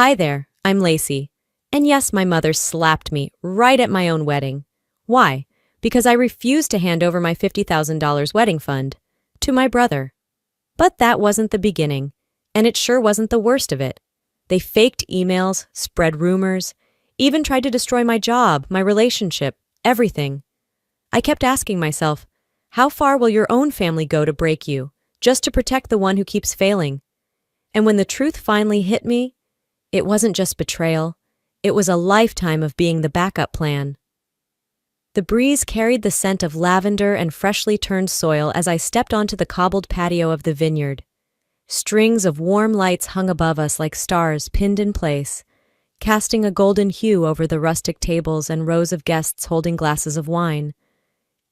Hi there, I'm Lacey. And yes, my mother slapped me right at my own wedding. Why? Because I refused to hand over my $50,000 wedding fund to my brother. But that wasn't the beginning, and it sure wasn't the worst of it. They faked emails, spread rumors, even tried to destroy my job, my relationship, everything. I kept asking myself, how far will your own family go to break you, just to protect the one who keeps failing? And when the truth finally hit me, it wasn't just betrayal, it was a lifetime of being the backup plan. The breeze carried the scent of lavender and freshly turned soil as I stepped onto the cobbled patio of the vineyard. Strings of warm lights hung above us like stars pinned in place, casting a golden hue over the rustic tables and rows of guests holding glasses of wine.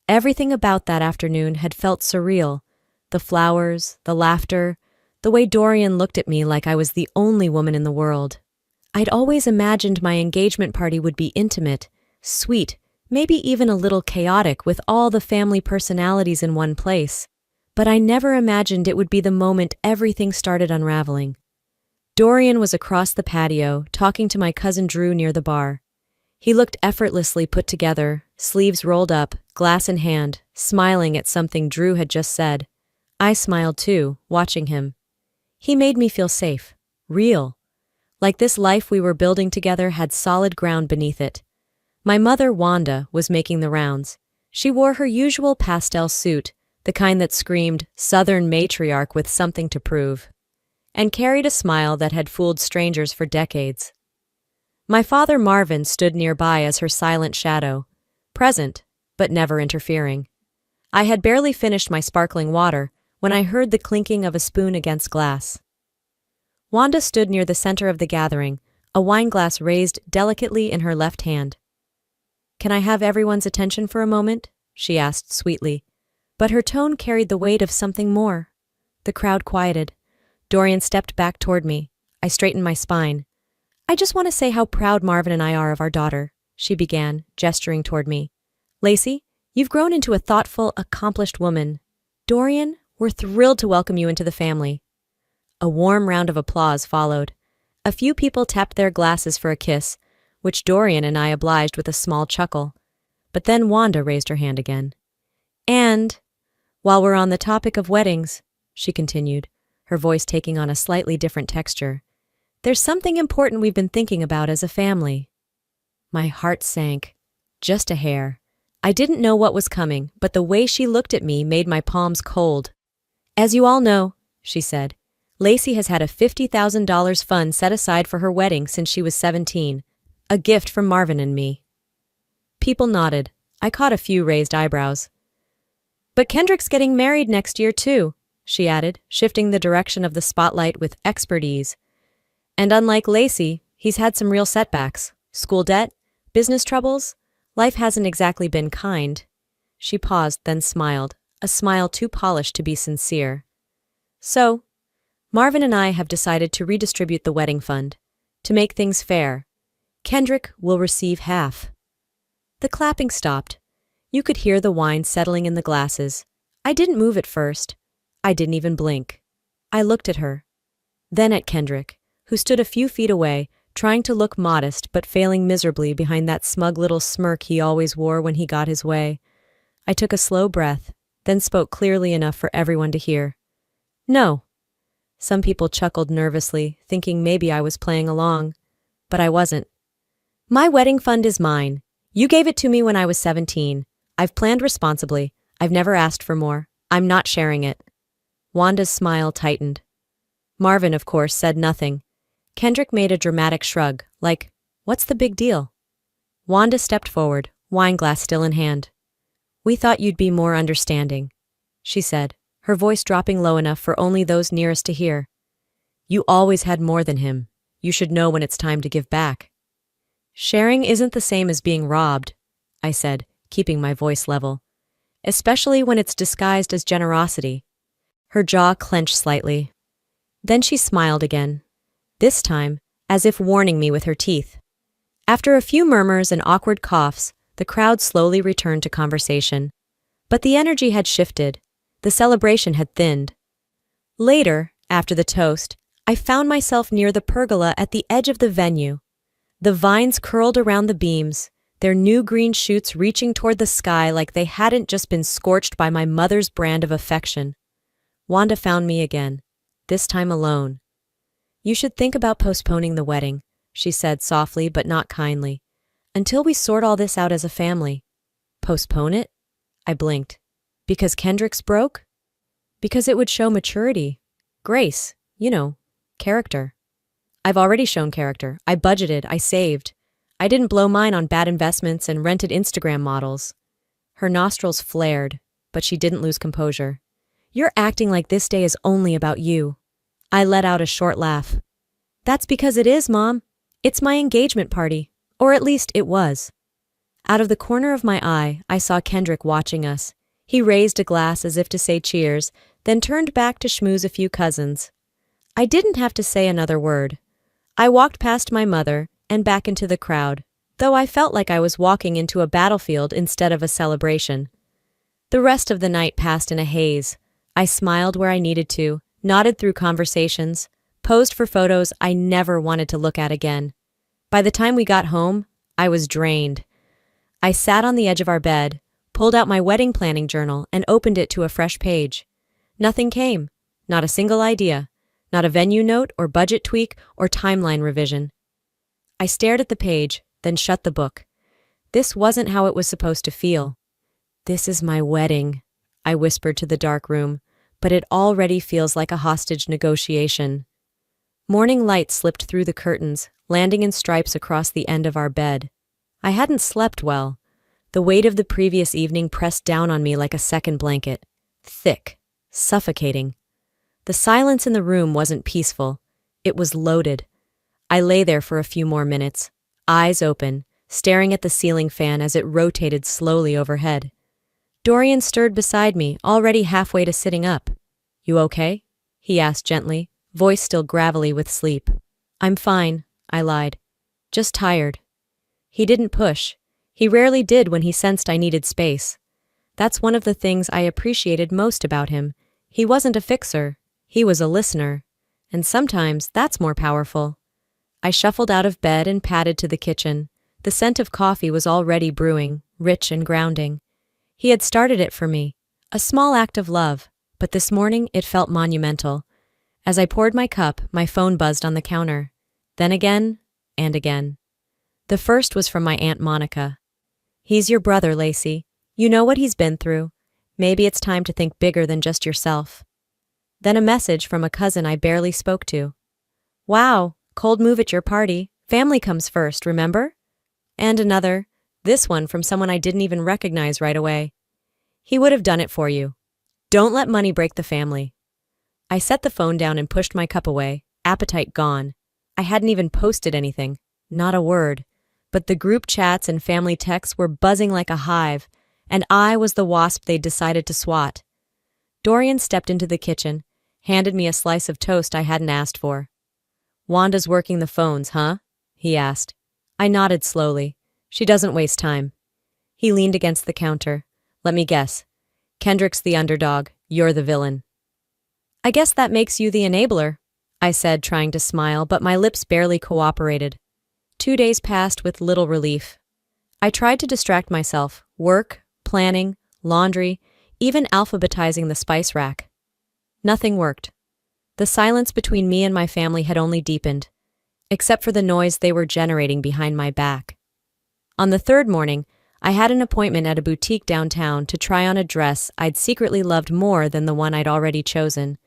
Everything about that afternoon had felt surreal. The flowers, the laughter, the way Dorian looked at me like I was the only woman in the world. I'd always imagined my engagement party would be intimate, sweet, maybe even a little chaotic with all the family personalities in one place. But I never imagined it would be the moment everything started unraveling. Dorian was across the patio, talking to my cousin Drew near the bar. He looked effortlessly put together, sleeves rolled up, glass in hand, smiling at something Drew had just said. I smiled too, watching him. He made me feel safe, real. Like this life we were building together had solid ground beneath it. My mother, Wanda, was making the rounds. She wore her usual pastel suit, the kind that screamed Southern matriarch with something to prove, and carried a smile that had fooled strangers for decades. My father, Marvin, stood nearby as her silent shadow, present, but never interfering. I had barely finished my sparkling water when I heard the clinking of a spoon against glass. Wanda stood near the center of the gathering, a wineglass raised delicately in her left hand. "Can I have everyone's attention for a moment?" she asked sweetly, but her tone carried the weight of something more. The crowd quieted. Dorian stepped back toward me. I straightened my spine. "I just want to say how proud Marvin and I are of our daughter," she began, gesturing toward me. "Lacey, you've grown into a thoughtful, accomplished woman. Dorian, we're thrilled to welcome you into the family." A warm round of applause followed. A few people tapped their glasses for a kiss, which Dorian and I obliged with a small chuckle. But then Wanda raised her hand again. "And, while we're on the topic of weddings," she continued, her voice taking on a slightly different texture, "there's something important we've been thinking about as a family." My heart sank, just a hair. I didn't know what was coming, but the way she looked at me made my palms cold. "As you all know," she said, "Lacey has had a $50,000 fund set aside for her wedding since she was 17, a gift from Marvin and me." People nodded. I caught a few raised eyebrows. "But Kendrick's getting married next year too," she added, shifting the direction of the spotlight with expert ease. "And unlike Lacey, he's had some real setbacks. School debt, business troubles. Life hasn't exactly been kind." She paused, then smiled, a smile too polished to be sincere. "So, Marvin and I have decided to redistribute the wedding fund. To make things fair, Kendrick will receive half." The clapping stopped. You could hear the wine settling in the glasses. I didn't move at first. I didn't even blink. I looked at her. Then at Kendrick, who stood a few feet away, trying to look modest but failing miserably behind that smug little smirk he always wore when he got his way. I took a slow breath, then spoke clearly enough for everyone to hear. "No." Some people chuckled nervously, thinking maybe I was playing along. But I wasn't. "My wedding fund is mine. You gave it to me when I was 17. I've planned responsibly. I've never asked for more. I'm not sharing it." Wanda's smile tightened. Marvin, of course, said nothing. Kendrick made a dramatic shrug, like, "What's the big deal?" Wanda stepped forward, wineglass still in hand. "We thought you'd be more understanding," she said, her voice dropping low enough for only those nearest to hear. "You always had more than him. You should know when it's time to give back." "Sharing isn't the same as being robbed," I said, keeping my voice level. "Especially when it's disguised as generosity." Her jaw clenched slightly. Then she smiled again, this time as if warning me with her teeth. After a few murmurs and awkward coughs, the crowd slowly returned to conversation. But the energy had shifted. The celebration had thinned. Later, after the toast, I found myself near the pergola at the edge of the venue. The vines curled around the beams, their new green shoots reaching toward the sky like they hadn't just been scorched by my mother's brand of affection. Wanda found me again, this time alone. "You should think about postponing the wedding," she said softly but not kindly, "until we sort all this out as a family." "Postpone it?" I blinked. "Because Kendrick's broke?" "Because it would show maturity. Grace, character." "I've already shown character. I budgeted, I saved. I didn't blow mine on bad investments and rented Instagram models." Her nostrils flared, but she didn't lose composure. "You're acting like this day is only about you." I let out a short laugh. "That's because it is, Mom. It's my engagement party. Or at least it was." Out of the corner of my eye, I saw Kendrick watching us. He raised a glass as if to say cheers, then turned back to schmooze a few cousins. I didn't have to say another word. I walked past my mother and back into the crowd, though I felt like I was walking into a battlefield instead of a celebration. The rest of the night passed in a haze. I smiled where I needed to, nodded through conversations, posed for photos I never wanted to look at again. By the time we got home, I was drained. I sat on the edge of our bed, pulled out my wedding planning journal, and opened it to a fresh page. Nothing came. Not a single idea. Not a venue note or budget tweak or timeline revision. I stared at the page, then shut the book. This wasn't how it was supposed to feel. "This is my wedding," I whispered to the dark room, "but it already feels like a hostage negotiation." Morning light slipped through the curtains, landing in stripes across the end of our bed. I hadn't slept well. The weight of the previous evening pressed down on me like a second blanket. Thick, suffocating. The silence in the room wasn't peaceful. It was loaded. I lay there for a few more minutes, eyes open, staring at the ceiling fan as it rotated slowly overhead. Dorian stirred beside me, already halfway to sitting up. "You okay?" he asked gently, voice still gravelly with sleep. "I'm fine," I lied. "Just tired." He didn't push. He rarely did when he sensed I needed space. That's one of the things I appreciated most about him. He wasn't a fixer. He was a listener. And sometimes that's more powerful. I shuffled out of bed and padded to the kitchen. The scent of coffee was already brewing, rich and grounding. He had started it for me, a small act of love, but this morning it felt monumental. As I poured my cup, my phone buzzed on the counter. Then again, and again. The first was from my Aunt Monica. "He's your brother, Lacey. You know what he's been through. Maybe it's time to think bigger than just yourself." Then a message from a cousin I barely spoke to. "Wow, cold move at your party. Family comes first, remember?" And another, this one from someone I didn't even recognize right away. "He would have done it for you. Don't let money break the family." I set the phone down and pushed my cup away, appetite gone. I hadn't even posted anything, not a word. But the group chats and family texts were buzzing like a hive, and I was the wasp they'd decided to swat. Dorian stepped into the kitchen, handed me a slice of toast I hadn't asked for. "Wanda's working the phones, huh?" he asked. I nodded slowly. "She doesn't waste time." He leaned against the counter. "Let me guess. Kendrick's the underdog, you're the villain." "I guess that makes you the enabler," I said, trying to smile, but my lips barely cooperated. 2 days passed with little relief. I tried to distract myself, work, planning, laundry, even alphabetizing the spice rack. Nothing worked. The silence between me and my family had only deepened, except for the noise they were generating behind my back. On the third morning, I had an appointment at a boutique downtown to try on a dress I'd secretly loved more than the one I'd already chosen.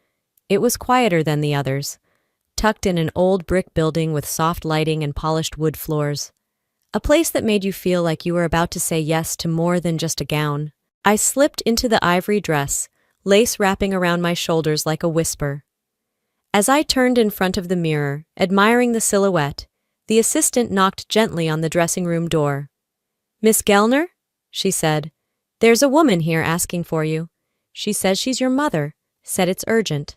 It was quieter than the others, tucked in an old brick building with soft lighting and polished wood floors. A place that made you feel like you were about to say yes to more than just a gown. I slipped into the ivory dress, lace wrapping around my shoulders like a whisper. As I turned in front of the mirror, admiring the silhouette, the assistant knocked gently on the dressing room door. "Miss Gellner?" she said. "There's a woman here asking for you. She says she's your mother, said it's urgent."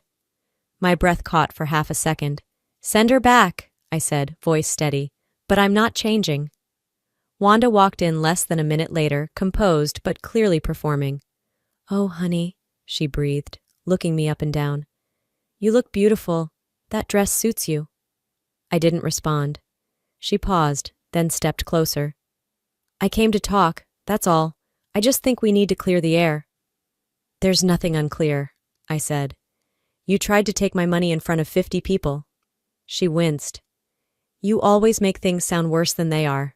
My breath caught for half a second. "Send her back," I said, voice steady. "But I'm not changing." Wanda walked in less than a minute later, composed but clearly performing. "Oh, honey," she breathed, looking me up and down. "You look beautiful. That dress suits you. I didn't respond. She paused, then stepped closer. I came to talk, that's all. I just think we need to clear the air. There's nothing unclear, I said. You tried to take my money in front of 50 people. She winced. You always make things sound worse than they are.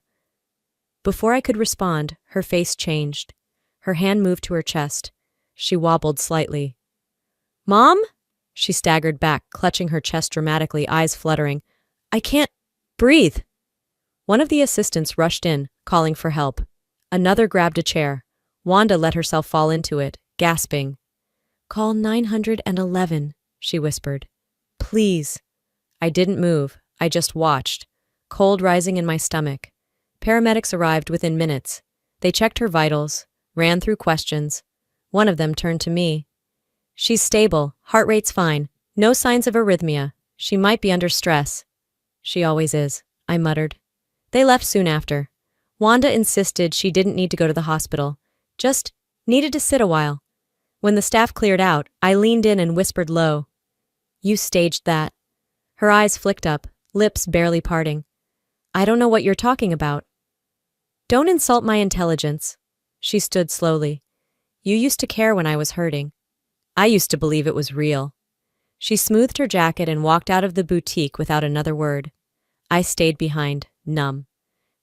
Before I could respond, her face changed. Her hand moved to her chest. She wobbled slightly. Mom? She staggered back, clutching her chest dramatically, eyes fluttering. I can't breathe. One of the assistants rushed in, calling for help. Another grabbed a chair. Wanda let herself fall into it, gasping. Call 911, she whispered. Please. I didn't move. I just watched, cold rising in my stomach. Paramedics arrived within minutes. They checked her vitals, ran through questions. One of them turned to me. She's stable, heart rate's fine, no signs of arrhythmia. She might be under stress. She always is, I muttered. They left soon after. Wanda insisted she didn't need to go to the hospital, just needed to sit a while. When the staff cleared out, I leaned in and whispered low. You staged that. Her eyes flicked up, lips barely parting. I don't know what you're talking about. Don't insult my intelligence. She stood slowly. You used to care when I was hurting. I used to believe it was real. She smoothed her jacket and walked out of the boutique without another word. I stayed behind, numb.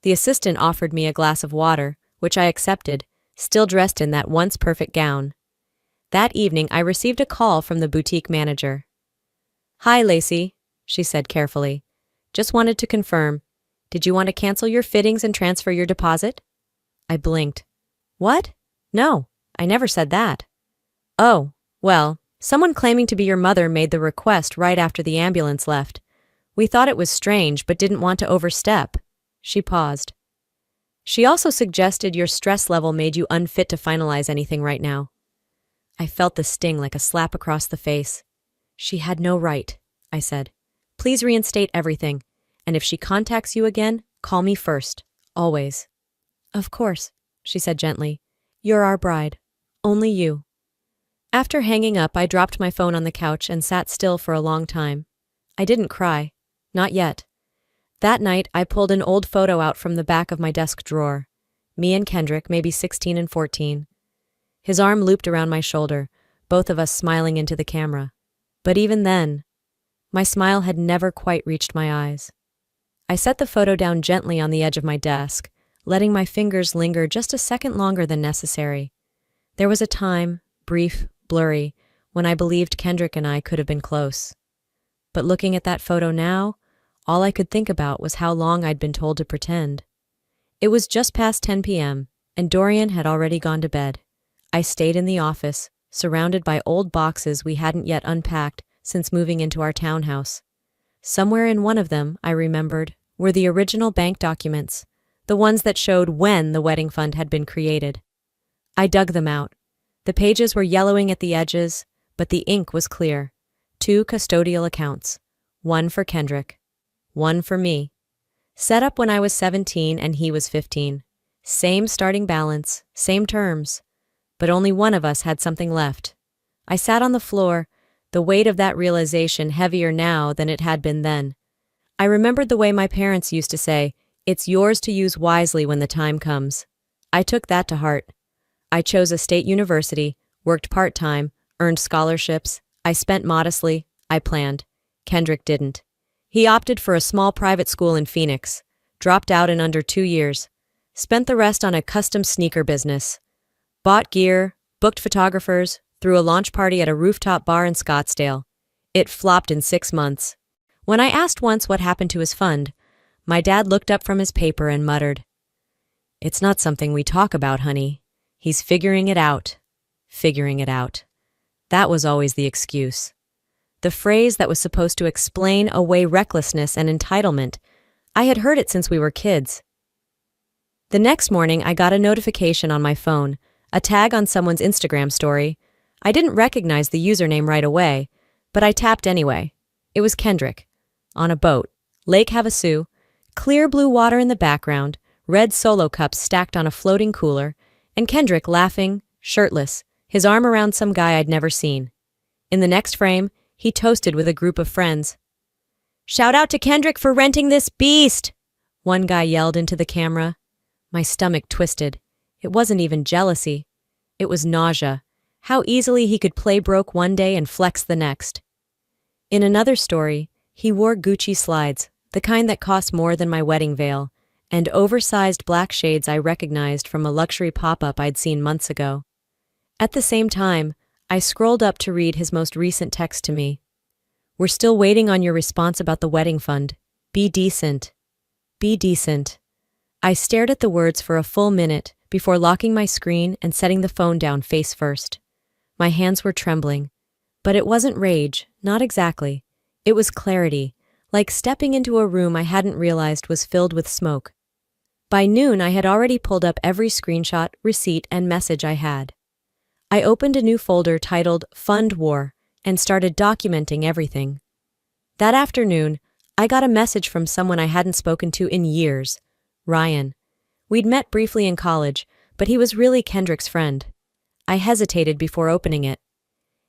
The assistant offered me a glass of water, which I accepted, still dressed in that once perfect gown. That evening I received a call from the boutique manager. Hi, Lacey, she said carefully. Just wanted to confirm. Did you want to cancel your fittings and transfer your deposit? I blinked. What? No, I never said that. Oh, well, someone claiming to be your mother made the request right after the ambulance left. We thought it was strange but didn't want to overstep. She paused. She also suggested your stress level made you unfit to finalize anything right now. I felt the sting like a slap across the face. She had no right, I said. Please reinstate everything, and if she contacts you again, call me first, always. Of course, she said gently. You're our bride. Only you. After hanging up, I dropped my phone on the couch and sat still for a long time. I didn't cry. Not yet. That night, I pulled an old photo out from the back of my desk drawer. Me and Kendrick, maybe 16 and 14. His arm looped around my shoulder, both of us smiling into the camera. But even then, my smile had never quite reached my eyes. I set the photo down gently on the edge of my desk, letting my fingers linger just a second longer than necessary. There was a time, brief, blurry, when I believed Kendrick and I could have been close. But looking at that photo now, all I could think about was how long I'd been told to pretend. It was just past 10 p.m., and Dorian had already gone to bed. I stayed in the office, surrounded by old boxes we hadn't yet unpacked since moving into our townhouse. Somewhere in one of them, I remembered, were the original bank documents, the ones that showed when the wedding fund had been created. I dug them out. The pages were yellowing at the edges, but the ink was clear. 2 custodial accounts. One for Kendrick. One for me. Set up when I was 17 and he was 15. Same starting balance, same terms. But only one of us had something left. I sat on the floor, the weight of that realization heavier now than it had been then. I remembered the way my parents used to say, "It's yours to use wisely when the time comes." I took that to heart. I chose a state university, worked part-time, earned scholarships. I spent modestly. I planned. Kendrick didn't. He opted for a small private school in Phoenix, dropped out in under 2 years, spent the rest on a custom sneaker business. Bought gear, booked photographers, threw a launch party at a rooftop bar in Scottsdale. It flopped in 6 months. When I asked once what happened to his fund, my dad looked up from his paper and muttered, "It's not something we talk about, honey. He's figuring it out. Figuring it out." That was always the excuse. The phrase that was supposed to explain away recklessness and entitlement. I had heard it since we were kids. The next morning, I got a notification on my phone, a tag on someone's Instagram story. I didn't recognize the username right away, but I tapped anyway. It was Kendrick. On a boat. Lake Havasu. Clear blue water in the background, red Solo cups stacked on a floating cooler, and Kendrick laughing, shirtless, his arm around some guy I'd never seen. In the next frame, he toasted with a group of friends. Shout out to Kendrick for renting this beast! One guy yelled into the camera. My stomach twisted. It wasn't even jealousy. It was nausea. How easily he could play broke one day and flex the next. In another story, he wore Gucci slides, the kind that cost more than my wedding veil, and oversized black shades I recognized from a luxury pop-up I'd seen months ago. At the same time, I scrolled up to read his most recent text to me. We're still waiting on your response about the wedding fund. Be decent. Be decent. I stared at the words for a full minute before locking my screen and setting the phone down face first. My hands were trembling. But it wasn't rage, not exactly. It was clarity, like stepping into a room I hadn't realized was filled with smoke. By noon, I had already pulled up every screenshot, receipt, and message I had. I opened a new folder titled Fund War and started documenting everything. That afternoon, I got a message from someone I hadn't spoken to in years, Ryan. We'd met briefly in college, but he was really Kendrick's friend. I hesitated before opening it.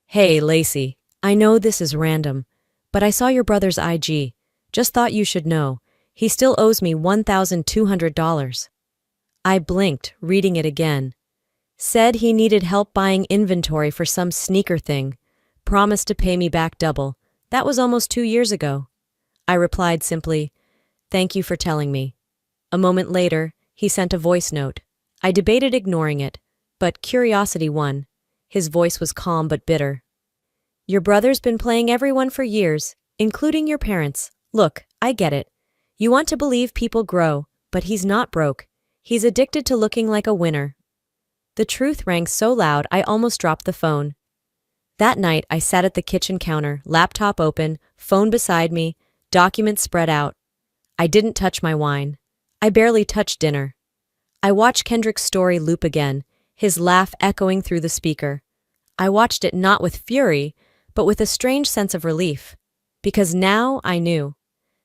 Hey, Lacey, I know this is random, but I saw your brother's IG. Just thought you should know. He still owes me $1,200. I blinked, reading it again. Said he needed help buying inventory for some sneaker thing. Promised to pay me back double. That was almost 2 years ago. I replied simply, "Thank you for telling me." A moment later, he sent a voice note. I debated ignoring it, but curiosity won. His voice was calm but bitter. Your brother's been playing everyone for years, including your parents. Look, I get it. You want to believe people grow, but he's not broke. He's addicted to looking like a winner. The truth rang so loud I almost dropped the phone. That night, I sat at the kitchen counter, laptop open, phone beside me, documents spread out. I didn't touch my wine. I barely touched dinner. I watched Kendrick's story loop again, his laugh echoing through the speaker. I watched it not with fury, but with a strange sense of relief. Because now I knew.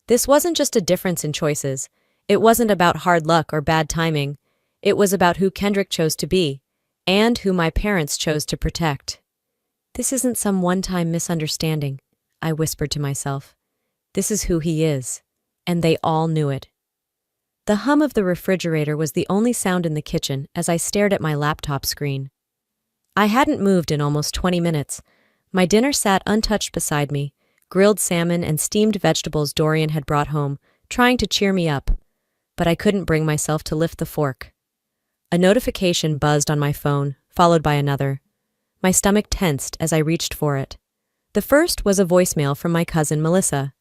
This wasn't just a difference in choices. It wasn't about hard luck or bad timing. It was about who Kendrick chose to be, and who my parents chose to protect. This isn't some one-time misunderstanding, I whispered to myself. This is who he is, and they all knew it. The hum of the refrigerator was the only sound in the kitchen as I stared at my laptop screen. I hadn't moved in almost 20 minutes. My dinner sat untouched beside me, grilled salmon and steamed vegetables Dorian had brought home, trying to cheer me up. But I couldn't bring myself to lift the fork. A notification buzzed on my phone, followed by another. My stomach tensed as I reached for it. The first was a voicemail from my cousin Melissa.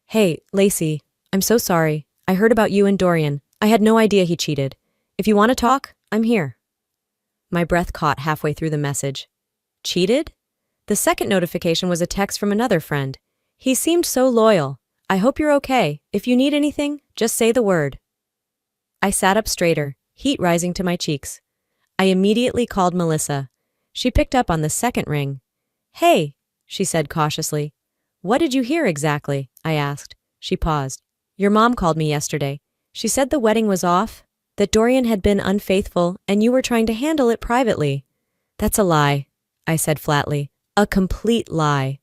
Hey, Lacey, I'm so sorry. I heard about you and Dorian. I had no idea he cheated. If you want to talk, I'm here. My breath caught halfway through the message. Cheated? The second notification was a text from another friend. He seemed so loyal. I hope you're okay. If you need anything, just say the word. I sat up straighter, heat rising to my cheeks. I immediately called Melissa. She picked up on the second ring. Hey, she said cautiously. What did you hear exactly? I asked. She paused. Your mom called me yesterday. She said the wedding was off, that Dorian had been unfaithful, and you were trying to handle it privately. That's a lie, I said flatly. A complete lie.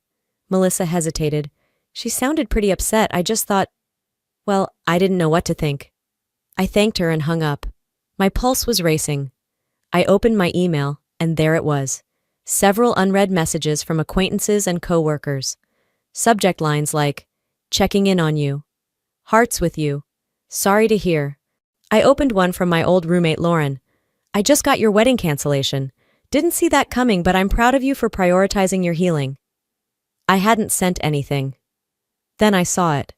Melissa hesitated. She sounded pretty upset. I just thought, well, I didn't know what to think. I thanked her and hung up. My pulse was racing. I opened my email, and there it was. Several unread messages from acquaintances and coworkers. Subject lines like, checking in on you. Hearts with you. Sorry to hear. I opened one from my old roommate Lauren. I just got your wedding cancellation. Didn't see that coming, but I'm proud of you for prioritizing your healing. I hadn't sent anything. Then I saw it.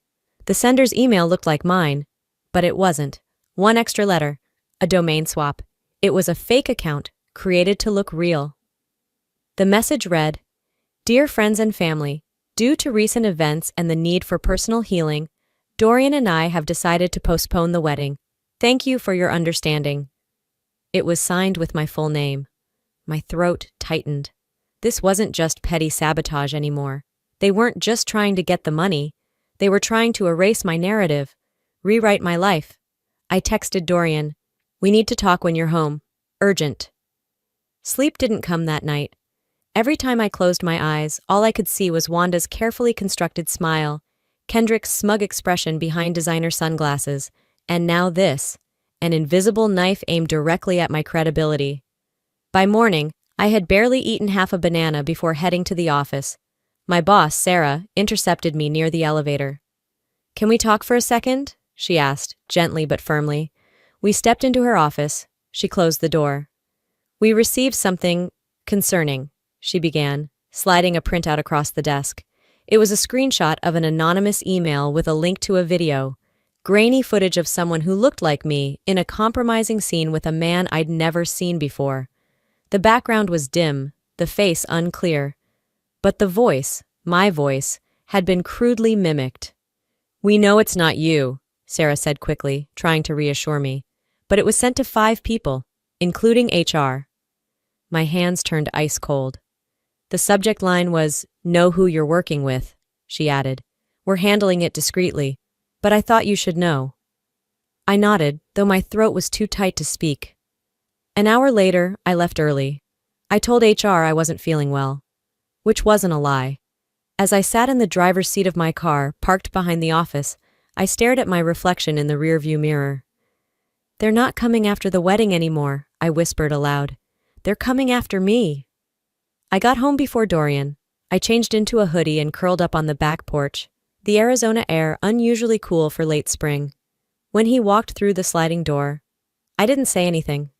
The sender's email looked like mine, but it wasn't. One extra letter. A domain swap. It was a fake account, created to look real. The message read, Dear friends and family, due to recent events and the need for personal healing, Dorian and I have decided to postpone the wedding. Thank you for your understanding. It was signed with my full name. My throat tightened. This wasn't just petty sabotage anymore. They weren't just trying to get the money. They were trying to erase my narrative, rewrite my life. I texted Dorian, We need to talk when you're home. Urgent. Sleep didn't come that night. Every time I closed my eyes, all I could see was Wanda's carefully constructed smile, Kendrick's smug expression behind designer sunglasses, and now this, an invisible knife aimed directly at my credibility. By morning, I had barely eaten half a banana before heading to the office. My boss, Sarah, intercepted me near the elevator. "Can we talk for a second?" she asked, gently but firmly. We stepped into her office. She closed the door. "We received something concerning," she began, sliding a printout across the desk. It was a screenshot of an anonymous email with a link to a video, grainy footage of someone who looked like me in a compromising scene with a man I'd never seen before. The background was dim, the face unclear, but the voice, my voice, had been crudely mimicked. "We know it's not you," Sarah said quickly, trying to reassure me, "but it was sent to 5 people, including HR." My hands turned ice cold. The subject line was, "Know who you're working with," she added. "We're handling it discreetly, but I thought you should know." I nodded, though my throat was too tight to speak. An hour later, I left early. I told HR I wasn't feeling well, which wasn't a lie. As I sat in the driver's seat of my car, parked behind the office, I stared at my reflection in the rearview mirror. "They're not coming after the wedding anymore," I whispered aloud. "They're coming after me." I got home before Dorian. I changed into a hoodie and curled up on the back porch, the Arizona air unusually cool for late spring. When he walked through the sliding door, I didn't say anything.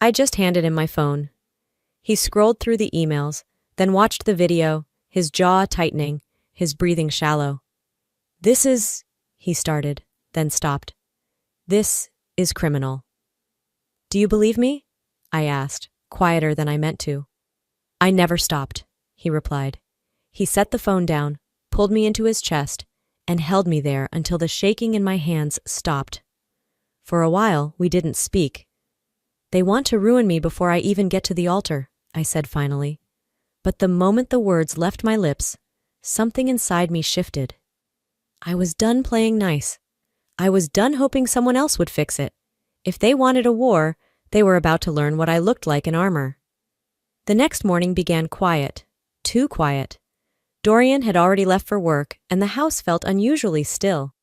I just handed him my phone. He scrolled through the emails, then watched the video, his jaw tightening, his breathing shallow. "This is," he started, then stopped. "This is criminal." "Do you believe me?" I asked, quieter than I meant to. "I never stopped," he replied. He set the phone down, pulled me into his chest, and held me there until the shaking in my hands stopped. For a while, we didn't speak. "They want to ruin me before I even get to the altar," I said finally. But the moment the words left my lips, something inside me shifted. I was done playing nice. I was done hoping someone else would fix it. If they wanted a war, they were about to learn what I looked like in armor. The next morning began quiet, too quiet. Dorian had already left for work, and the house felt unusually still.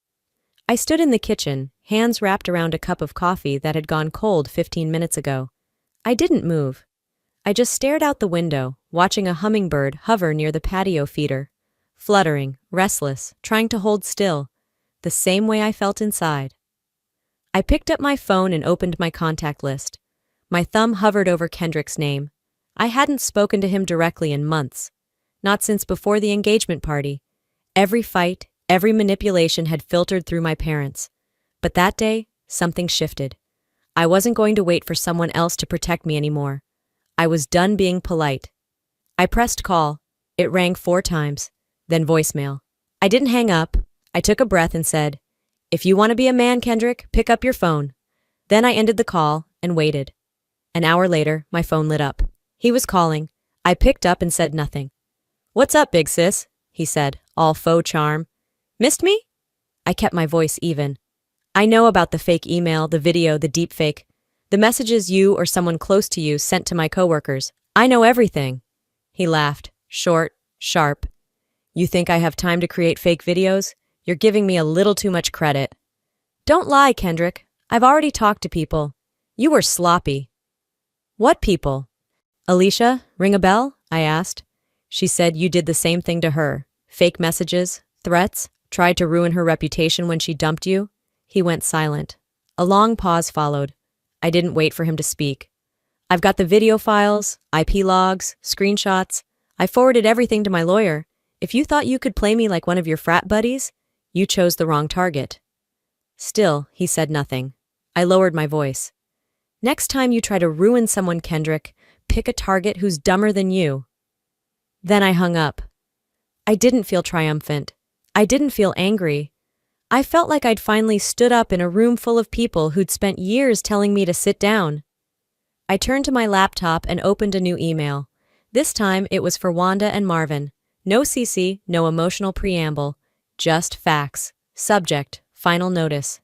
I stood in the kitchen, hands wrapped around a cup of coffee that had gone cold 15 minutes ago. I didn't move. I just stared out the window, watching a hummingbird hover near the patio feeder, fluttering, restless, trying to hold still, the same way I felt inside. I picked up my phone and opened my contact list. My thumb hovered over Kendrick's name. I hadn't spoken to him directly in months, not since before the engagement party. Every fight, every manipulation had filtered through my parents. But that day, something shifted. I wasn't going to wait for someone else to protect me anymore. I was done being polite. I pressed call. It rang 4 times, then voicemail. I didn't hang up. I took a breath and said, "If you want to be a man, Kendrick, pick up your phone." Then I ended the call and waited. An hour later, my phone lit up. He was calling. I picked up and said nothing. "What's up, big sis?" he said, all faux charm. "Missed me?" I kept my voice even. "I know about the fake email, the video, the deepfake, the messages you or someone close to you sent to my coworkers. I know everything." He laughed, short, sharp. "You think I have time to create fake videos? You're giving me a little too much credit." "Don't lie, Kendrick. I've already talked to people. You were sloppy." "What people?" "Alicia, ring a bell?" I asked. She said you did the same thing to her. Fake messages, threats, tried to ruin her reputation when she dumped you. He went silent. A long pause followed. I didn't wait for him to speak. "I've got the video files, IP logs, screenshots. I forwarded everything to my lawyer. If you thought you could play me like one of your frat buddies, you chose the wrong target." Still, he said nothing. I lowered my voice. "Next time you try to ruin someone, Kendrick, pick a target who's dumber than you." Then I hung up. I didn't feel triumphant. I didn't feel angry. I felt like I'd finally stood up in a room full of people who'd spent years telling me to sit down. I turned to my laptop and opened a new email. This time it was for Wanda and Marvin. No CC, no emotional preamble. Just facts. Subject, final notice.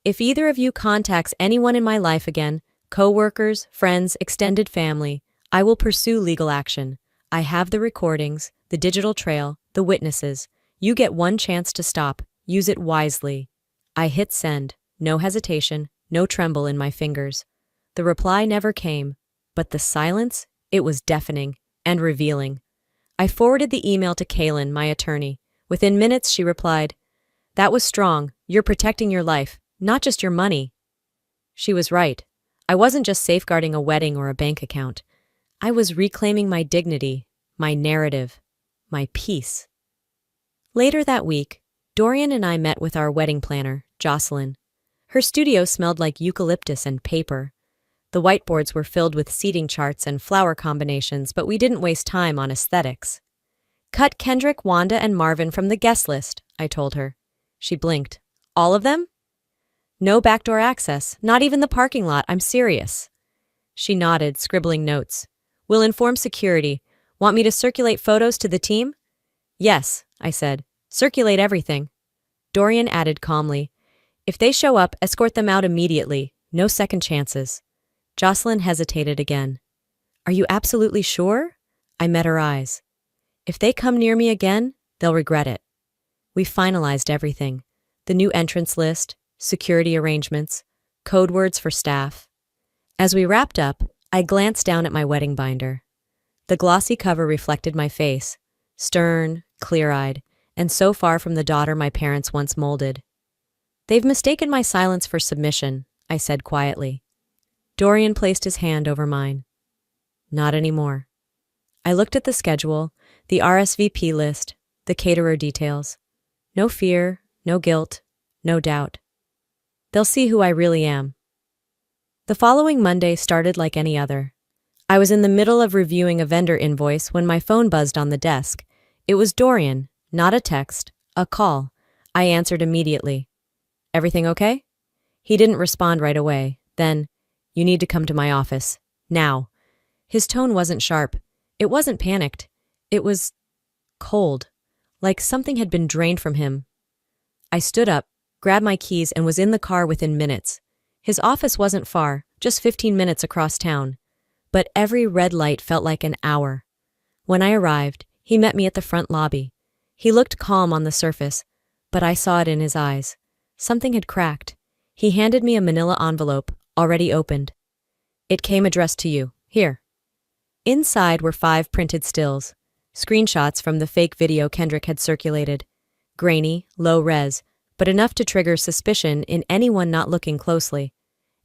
If either of you contacts anyone in my life again, co-workers, friends, extended family, I will pursue legal action. I have the recordings, the digital trail, the witnesses. You get one chance to stop. Use it wisely. I hit send. No hesitation, no tremble in my fingers. The reply never came, but the silence, it was deafening and revealing. I forwarded the email to Kaylin, my attorney. Within minutes, she replied, "That was strong. You're protecting your life, not just your money." She was right. I wasn't just safeguarding a wedding or a bank account. I was reclaiming my dignity, my narrative, my peace. Later that week, Dorian and I met with our wedding planner, Jocelyn. Her studio smelled like eucalyptus and paper. The whiteboards were filled with seating charts and flower combinations, but we didn't waste time on aesthetics. "Cut Kendrick, Wanda, and Marvin from the guest list," I told her. She blinked. "All of them?" "No backdoor access, not even the parking lot, I'm serious." She nodded, scribbling notes. "We'll inform security. Want me to circulate photos to the team?" "Yes," I said. "Circulate everything." Dorian added calmly, "If they show up, escort them out immediately. No second chances." Jocelyn hesitated again. "Are you absolutely sure?" I met her eyes. "If they come near me again, they'll regret it." We finalized everything. The new entrance list, security arrangements, code words for staff. As we wrapped up, I glanced down at my wedding binder. The glossy cover reflected my face, stern, clear-eyed, and so far from the daughter my parents once molded. "They've mistaken my silence for submission," I said quietly. Dorian placed his hand over mine. "Not anymore." I looked at the schedule, the RSVP list, the caterer details. No fear, no guilt, no doubt. They'll see who I really am. The following Monday started like any other. I was in the middle of reviewing a vendor invoice when my phone buzzed on the desk. It was Dorian, not a text, a call. I answered immediately. "Everything okay?" He didn't respond right away. Then, "You need to come to my office. Now." His tone wasn't sharp. It wasn't panicked. It was cold, like something had been drained from him. I stood up, grabbed my keys, and was in the car within minutes. His office wasn't far, just 15 minutes across town. But every red light felt like an hour. When I arrived, he met me at the front lobby. He looked calm on the surface, but I saw it in his eyes. Something had cracked. He handed me a manila envelope, already opened. "It came addressed to you. Here." Inside were 5 printed stills, screenshots from the fake video Kendrick had circulated. Grainy, low res, but enough to trigger suspicion in anyone not looking closely.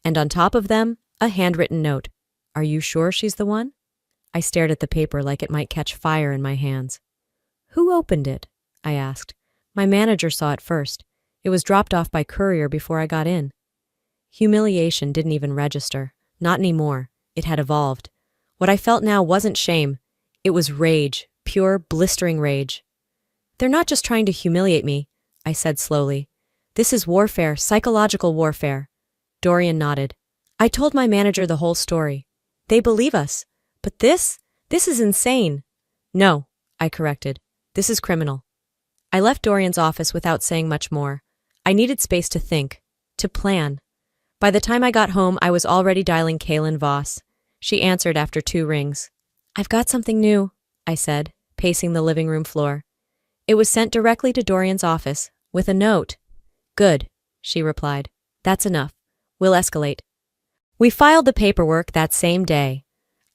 And on top of them, a handwritten note. "Are you sure she's the one?" I stared at the paper like it might catch fire in my hands. "Who opened it?" I asked. My manager saw it first. It was dropped off by courier before I got in. Humiliation didn't even register. Not anymore. It had evolved. What I felt now wasn't shame. It was rage, pure, blistering rage. "They're not just trying to humiliate me," I said slowly. "This is warfare, psychological warfare." Dorian nodded. "I told my manager the whole story. They believe us. But this is insane." "No," I corrected. "This is criminal." I left Dorian's office without saying much more. I needed space to think, to plan. By the time I got home, I was already dialing Kaylin Voss. She answered after 2 rings. "I've got something new," I said, pacing the living room floor. It was sent directly to Dorian's office, with a note. "Good," she replied. "That's enough. We'll escalate." We filed the paperwork that same day.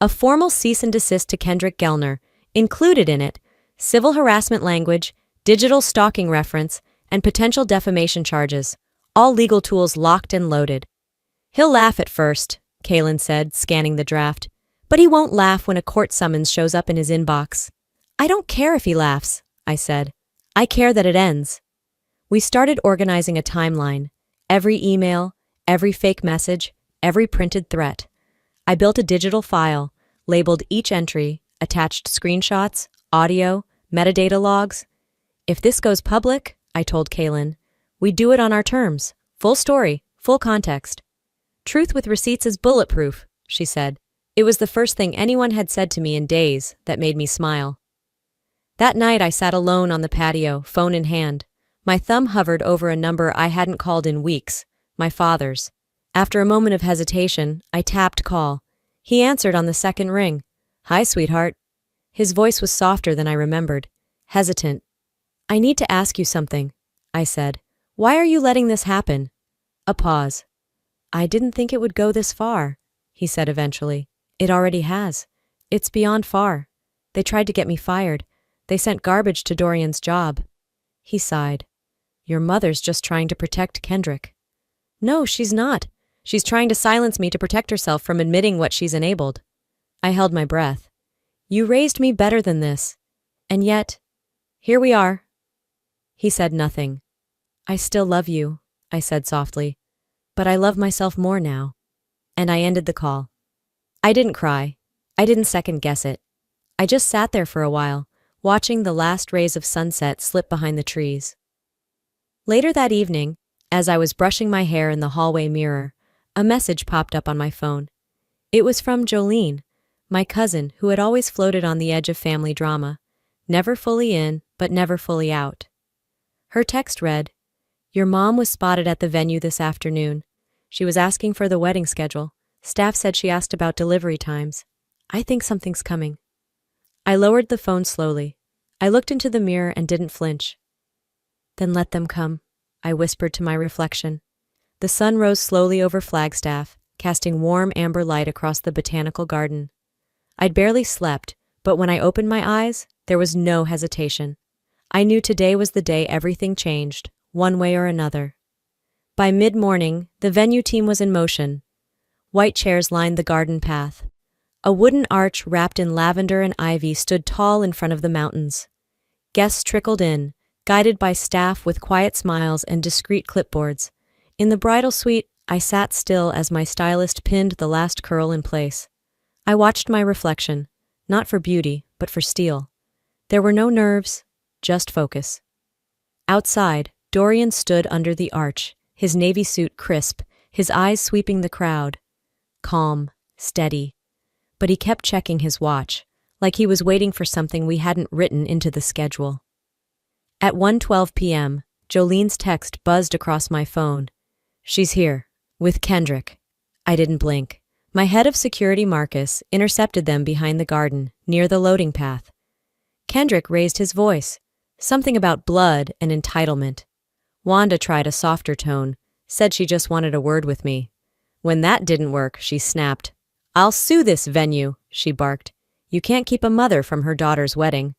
A formal cease and desist to Kendrick Gellner, included in it civil harassment language, digital stalking reference, and potential defamation charges, all legal tools locked and loaded. "He'll laugh at first," Kaylin said, scanning the draft. "But he won't laugh when a court summons shows up in his inbox." "I don't care if he laughs," I said. "I care that it ends." We started organizing a timeline. Every email, every fake message, every printed threat. I built a digital file, labeled each entry, attached screenshots, audio, metadata logs. "If this goes public," I told Kaylin, "we do it on our terms. Full story, full context." "Truth with receipts is bulletproof," she said. It was the first thing anyone had said to me in days that made me smile. That night I sat alone on the patio, phone in hand. My thumb hovered over a number I hadn't called in weeks, my father's. After a moment of hesitation, I tapped call. He answered on the second ring. "Hi, sweetheart." His voice was softer than I remembered, hesitant. I need to ask you something, I said. Why are you letting this happen? A pause. I didn't think it would go this far, he said eventually. It already has. It's beyond far. They tried to get me fired. They sent garbage to Dorian's job. He sighed. Your mother's just trying to protect Kendrick. No, she's not. She's trying to silence me to protect herself from admitting what she's enabled. I held my breath. You raised me better than this. And yet, here we are. He said nothing. I still love you, I said softly. But I love myself more now. And I ended the call. I didn't cry. I didn't second guess it. I just sat there for a while, watching the last rays of sunset slip behind the trees. Later that evening, as I was brushing my hair in the hallway mirror, a message popped up on my phone. It was from Jolene, my cousin who had always floated on the edge of family drama, never fully in, but never fully out. Her text read, Your mom was spotted at the venue this afternoon. She was asking for the wedding schedule. Staff said she asked about delivery times. I think something's coming. I lowered the phone slowly. I looked into the mirror and didn't flinch. Then let them come, I whispered to my reflection. The sun rose slowly over Flagstaff, casting warm amber light across the botanical garden. I'd barely slept, but when I opened my eyes, there was no hesitation. I knew today was the day everything changed, one way or another. By mid-morning, the venue team was in motion. White chairs lined the garden path. A wooden arch wrapped in lavender and ivy stood tall in front of the mountains. Guests trickled in, guided by staff with quiet smiles and discreet clipboards. In the bridal suite, I sat still as my stylist pinned the last curl in place. I watched my reflection, not for beauty, but for steel. There were no nerves, just focus. Outside, Dorian stood under the arch, his navy suit crisp, his eyes sweeping the crowd. Calm, steady. But he kept checking his watch, like he was waiting for something we hadn't written into the schedule. At 1:12 p.m., Jolene's text buzzed across my phone. She's here, with Kendrick. I didn't blink. My head of security, Marcus, intercepted them behind the garden, near the loading path. Kendrick raised his voice, something about blood and entitlement. Wanda tried a softer tone, said she just wanted a word with me. When that didn't work, she snapped. I'll sue this venue, she barked. You can't keep a mother from her daughter's wedding.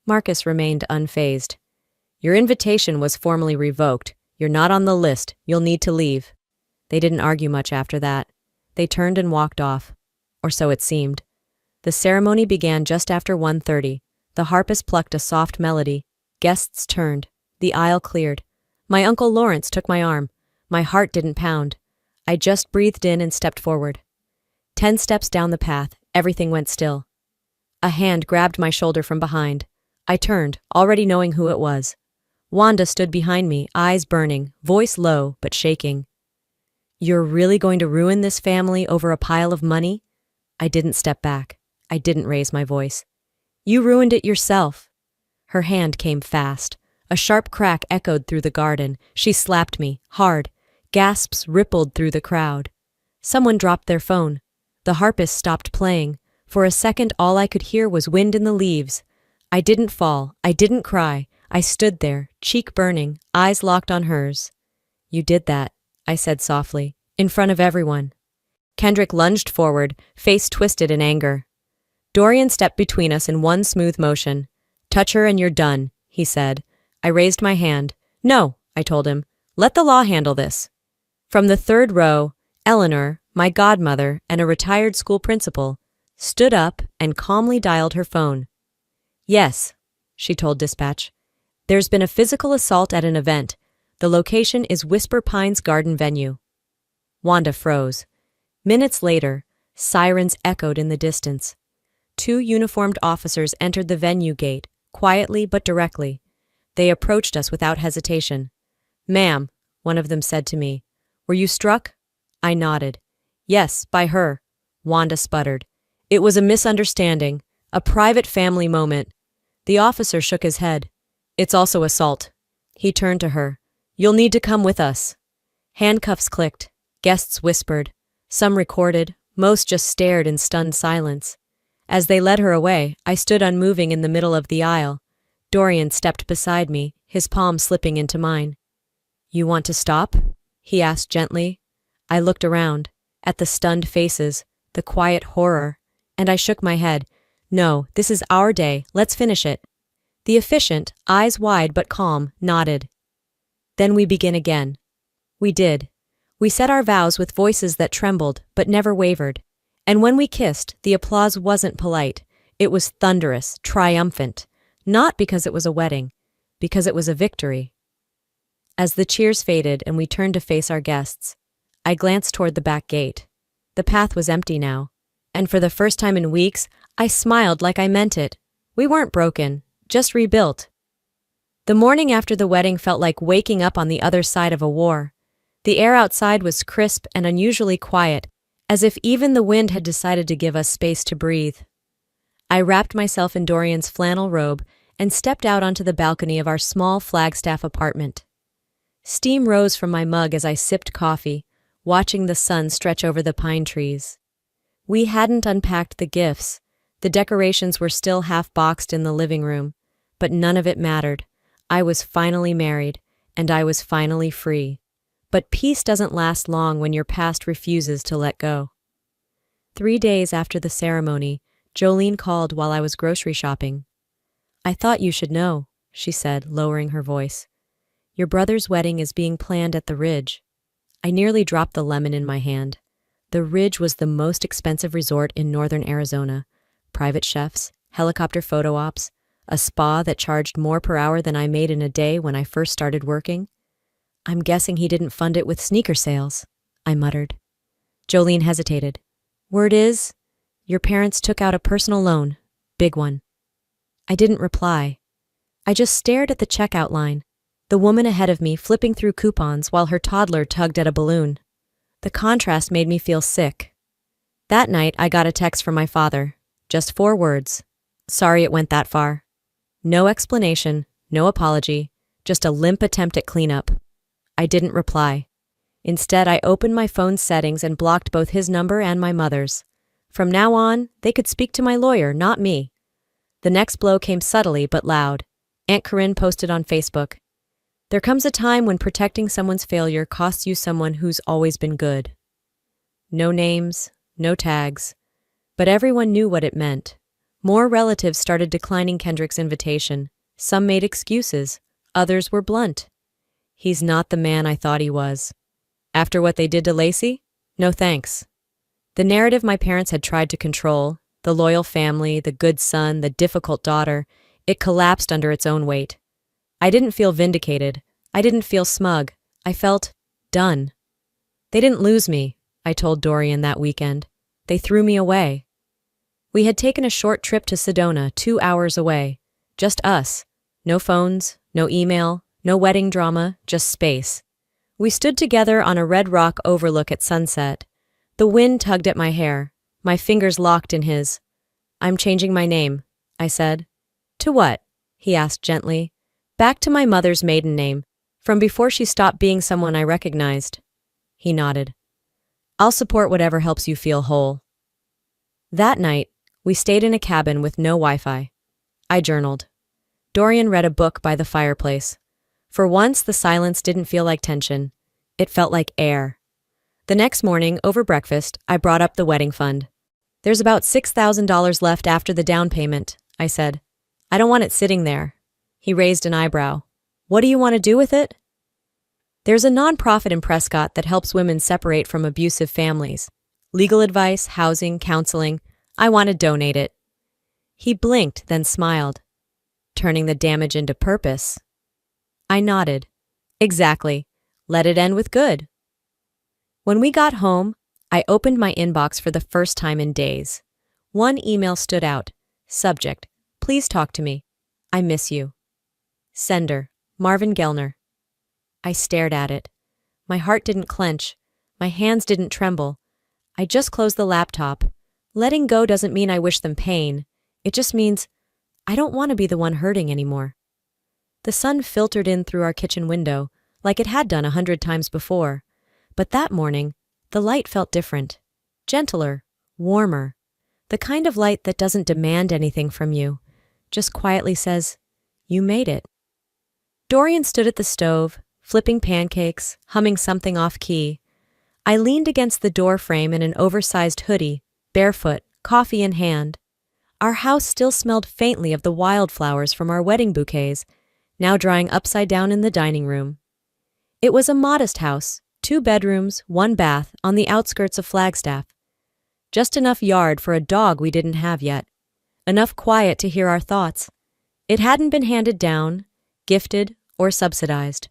Marcus remained unfazed. Your invitation was formally revoked. You're not on the list. You'll need to leave. They didn't argue much after that. They turned and walked off. Or so it seemed. The ceremony began just after 1:30. The harpist plucked a soft melody. Guests turned. The aisle cleared. My Uncle Lawrence took my arm. My heart didn't pound. I just breathed in and stepped forward. 10 steps down the path, everything went still. A hand grabbed my shoulder from behind. I turned, already knowing who it was. Wanda stood behind me, eyes burning, voice low but shaking. You're really going to ruin this family over a pile of money? I didn't step back. I didn't raise my voice. You ruined it yourself. Her hand came fast. A sharp crack echoed through the garden. She slapped me, hard. Gasps rippled through the crowd. Someone dropped their phone. The harpist stopped playing. For a second, all I could hear was wind in the leaves. I didn't fall. I didn't cry. I stood there, cheek burning, eyes locked on hers. You did that, I said softly, in front of everyone. Kendrick lunged forward, face twisted in anger. Dorian stepped between us in one smooth motion. Touch her and you're done, he said. I raised my hand. No, I told him. Let the law handle this. From the third row, Eleanor, my godmother and a retired school principal, stood up and calmly dialed her phone. Yes, she told dispatch. There's been a physical assault at an event. The location is Whisper Pines Garden venue. Wanda froze. Minutes later, sirens echoed in the distance. 2 uniformed officers entered the venue gate, quietly but directly. They approached us without hesitation. Ma'am, one of them said to me, were you struck? I nodded. Yes, by her. Wanda sputtered. It was a misunderstanding, a private family moment. The officer shook his head. It's also assault. He turned to her. You'll need to come with us. Handcuffs clicked. Guests whispered. Some recorded. Most just stared in stunned silence. As they led her away, I stood unmoving in the middle of the aisle. Dorian stepped beside me, his palm slipping into mine. "You want to stop?" he asked gently. I looked around, at the stunned faces, the quiet horror, and I shook my head. "No, this is our day, let's finish it." The efficient, eyes wide but calm, nodded. "Then we begin again." We did. We said our vows with voices that trembled but never wavered. And when we kissed, the applause wasn't polite. It was thunderous, triumphant. Not because it was a wedding, because it was a victory. As the cheers faded and we turned to face our guests, I glanced toward the back gate. The path was empty now, and for the first time in weeks, I smiled like I meant it. We weren't broken, just rebuilt. The morning after the wedding felt like waking up on the other side of a war. The air outside was crisp and unusually quiet, as if even the wind had decided to give us space to breathe. I wrapped myself in Dorian's flannel robe and stepped out onto the balcony of our small Flagstaff apartment. Steam rose from my mug as I sipped coffee, watching the sun stretch over the pine trees. We hadn't unpacked the gifts. The decorations were still half-boxed in the living room, but none of it mattered. I was finally married, and I was finally free. But peace doesn't last long when your past refuses to let go. 3 days after the ceremony, Jolene called while I was grocery shopping. "I thought you should know," she said, lowering her voice. "Your brother's wedding is being planned at the Ridge." I nearly dropped the lemon in my hand. The Ridge was the most expensive resort in northern Arizona. Private chefs, helicopter photo ops, a spa that charged more per hour than I made in a day when I first started working. "I'm guessing he didn't fund it with sneaker sales," I muttered. Jolene hesitated. "Word is, your parents took out a personal loan. Big one." I didn't reply. I just stared at the checkout line, the woman ahead of me flipping through coupons while her toddler tugged at a balloon. The contrast made me feel sick. That night, I got a text from my father. Just 4 words. "Sorry it went that far." No explanation, no apology, just a limp attempt at cleanup. I didn't reply. Instead, I opened my phone's settings and blocked both his number and my mother's. From now on, they could speak to my lawyer, not me. The next blow came subtly but loud. Aunt Corinne posted on Facebook. "There comes a time when protecting someone's failure costs you someone who's always been good." No names, no tags, but everyone knew what it meant. More relatives started declining Kendrick's invitation. Some made excuses, others were blunt. "He's not the man I thought he was." After what they did to Lacey? No thanks. The narrative my parents had tried to control, the loyal family, the good son, the difficult daughter, it collapsed under its own weight. I didn't feel vindicated. I didn't feel smug. I felt done. "They didn't lose me," I told Dorian that weekend. "They threw me away." We had taken a short trip to Sedona, 2 hours away. Just us. No phones, no email, no wedding drama, just space. We stood together on a red rock overlook at sunset. The wind tugged at my hair. My fingers locked in his. "I'm changing my name," I said. "To what?" he asked gently. "Back to my mother's maiden name, from before she stopped being someone I recognized." He nodded. "I'll support whatever helps you feel whole." That night, we stayed in a cabin with no Wi-Fi. I journaled. Dorian read a book by the fireplace. For once, the silence didn't feel like tension. It felt like air. The next morning, over breakfast, I brought up the wedding fund. "There's about $6,000 left after the down payment," I said. "I don't want it sitting there." He raised an eyebrow. "What do you want to do with it?" "There's a nonprofit in Prescott that helps women separate from abusive families. Legal advice, housing, counseling. I want to donate it." He blinked, then smiled. "Turning the damage into purpose." I nodded. "Exactly. Let it end with good." When we got home, I opened my inbox for the first time in days. One email stood out. Subject: "Please talk to me. I miss you." Sender: Marvin Gellner. I stared at it. My heart didn't clench. My hands didn't tremble. I just closed the laptop. Letting go doesn't mean I wish them pain. It just means I don't want to be the one hurting anymore. The sun filtered in through our kitchen window, like it had done 100 times before. But that morning, the light felt different. Gentler, warmer. The kind of light that doesn't demand anything from you. Just quietly says, You made it. Dorian stood at the stove, flipping pancakes, humming something off-key. I leaned against the door frame in an oversized hoodie, barefoot, coffee in hand. Our house still smelled faintly of the wildflowers from our wedding bouquets, now drying upside down in the dining room. It was a modest house, 2 bedrooms, 1 bath, on the outskirts of Flagstaff. Just enough yard for a dog we didn't have yet. Enough quiet to hear our thoughts. It hadn't been handed down, gifted, or subsidized.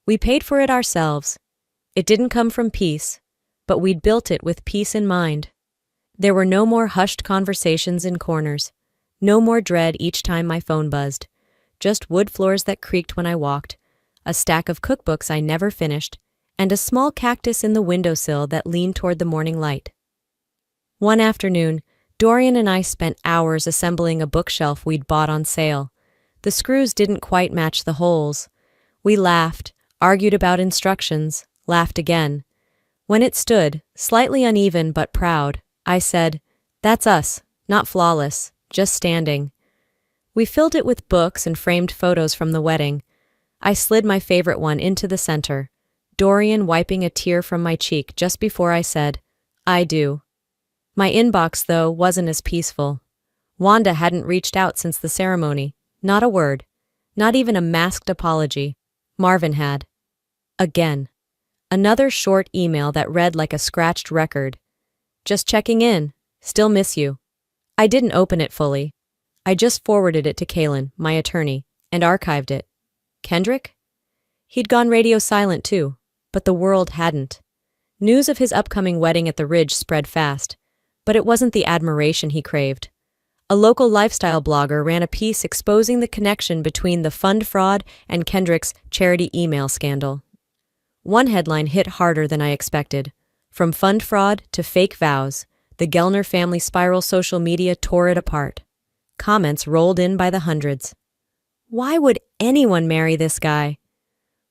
We paid for it ourselves. It didn't come from peace, but we'd built it with peace in mind. There were no more hushed conversations in corners, no more dread each time my phone buzzed, just wood floors that creaked when I walked, a stack of cookbooks I never finished, and a small cactus in the windowsill that leaned toward the morning light. One afternoon, Dorian and I spent hours assembling a bookshelf we'd bought on sale. The screws didn't quite match the holes. We laughed, argued about instructions, laughed again. When it stood, slightly uneven but proud, I said, "That's us, not flawless, just standing." We filled it with books and framed photos from the wedding. I slid my favorite one into the center, Dorian wiping a tear from my cheek just before I said, "I do." My inbox, though, wasn't as peaceful. Wanda hadn't reached out since the ceremony. Not a word. Not even a masked apology. Marvin had. Again. Another short email that read like a scratched record. "Just checking in. Still miss you." I didn't open it fully. I just forwarded it to Kaylin, my attorney, and archived it. Kendrick? He'd gone radio silent too, but the world hadn't. News of his upcoming wedding at the Ridge spread fast, but it wasn't the admiration he craved. A local lifestyle blogger ran a piece exposing the connection between the fund fraud and Kendrick's charity email scandal. One headline hit harder than I expected. From fund fraud to fake vows, the Gellner family spiral social media tore it apart. Comments rolled in by the hundreds. Why would anyone marry this guy?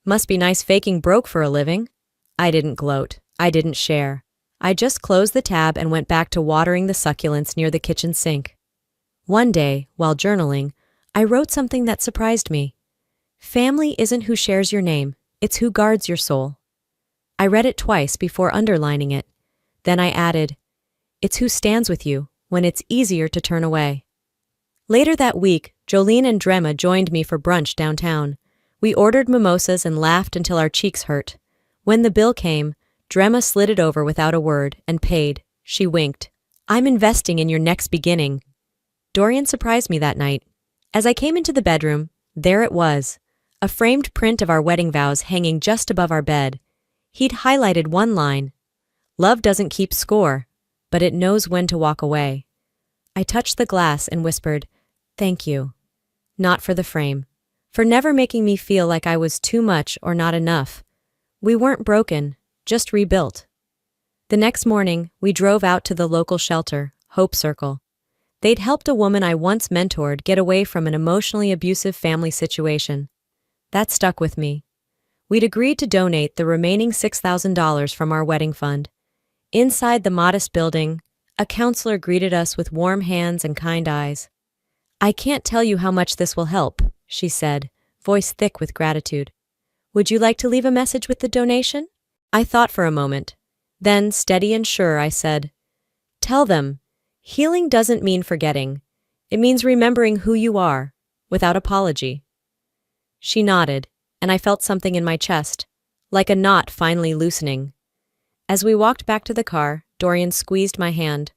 Must be nice faking broke for a living. I didn't gloat. I didn't share. I just closed the tab and went back to watering the succulents near the kitchen sink. One day, while journaling, I wrote something that surprised me. Family isn't who shares your name, it's who guards your soul. I read it twice before underlining it. Then I added, it's who stands with you when it's easier to turn away. Later that week, Jolene and Drema joined me for brunch downtown. We ordered mimosas and laughed until our cheeks hurt. When the bill came, Drema slid it over without a word and paid. She winked. "I'm investing in your next beginning." Dorian surprised me that night. As I came into the bedroom, there it was, a framed print of our wedding vows hanging just above our bed. He'd highlighted one line, "Love doesn't keep score, but it knows when to walk away." I touched the glass and whispered, "Thank you." Not for the frame, for never making me feel like I was too much or not enough. We weren't broken, just rebuilt. The next morning, we drove out to the local shelter, Hope Circle. They'd helped a woman I once mentored get away from an emotionally abusive family situation. That stuck with me. We'd agreed to donate the remaining $6,000 from our wedding fund. Inside the modest building, a counselor greeted us with warm hands and kind eyes. "I can't tell you how much this will help," she said, voice thick with gratitude. "Would you like to leave a message with the donation?" I thought for a moment. Then, steady and sure, I said, "Tell them, healing doesn't mean forgetting. It means remembering who you are, without apology." She nodded, and I felt something in my chest, like a knot finally loosening. As we walked back to the car, Dorian squeezed my hand.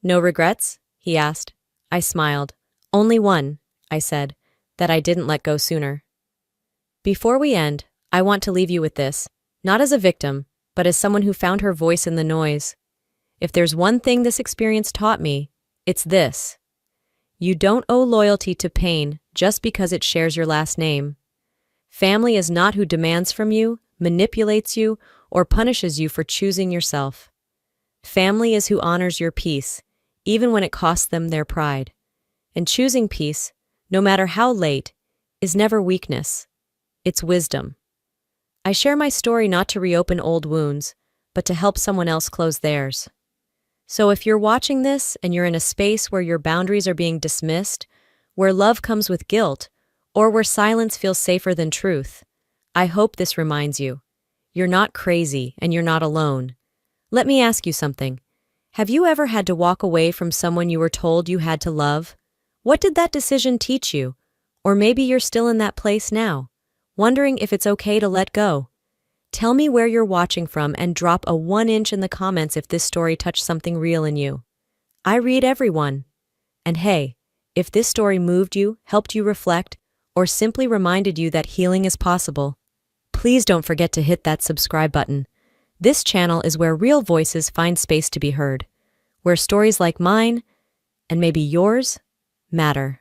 "No regrets?" he asked. I smiled. "Only one," I said, "that I didn't let go sooner." Before we end, I want to leave you with this, not as a victim, but as someone who found her voice in the noise. If there's one thing this experience taught me, it's this. You don't owe loyalty to pain just because it shares your last name. Family is not who demands from you, manipulates you, or punishes you for choosing yourself. Family is who honors your peace, even when it costs them their pride. And choosing peace, no matter how late, is never weakness. It's wisdom. I share my story not to reopen old wounds, but to help someone else close theirs. So if you're watching this and you're in a space where your boundaries are being dismissed, where love comes with guilt, or where silence feels safer than truth. I hope this reminds you. You're not crazy and you're not alone. Let me ask you something. Have you ever had to walk away from someone you were told you had to love? What did that decision teach you? Or maybe you're still in that place now, wondering if it's okay to let go. Tell me where you're watching from and drop a 1 inch in the comments if this story touched something real in you. I read everyone. And hey, if this story moved you, helped you reflect, or simply reminded you that healing is possible, please don't forget to hit that subscribe button. This channel is where real voices find space to be heard, where stories like mine, and maybe yours, matter.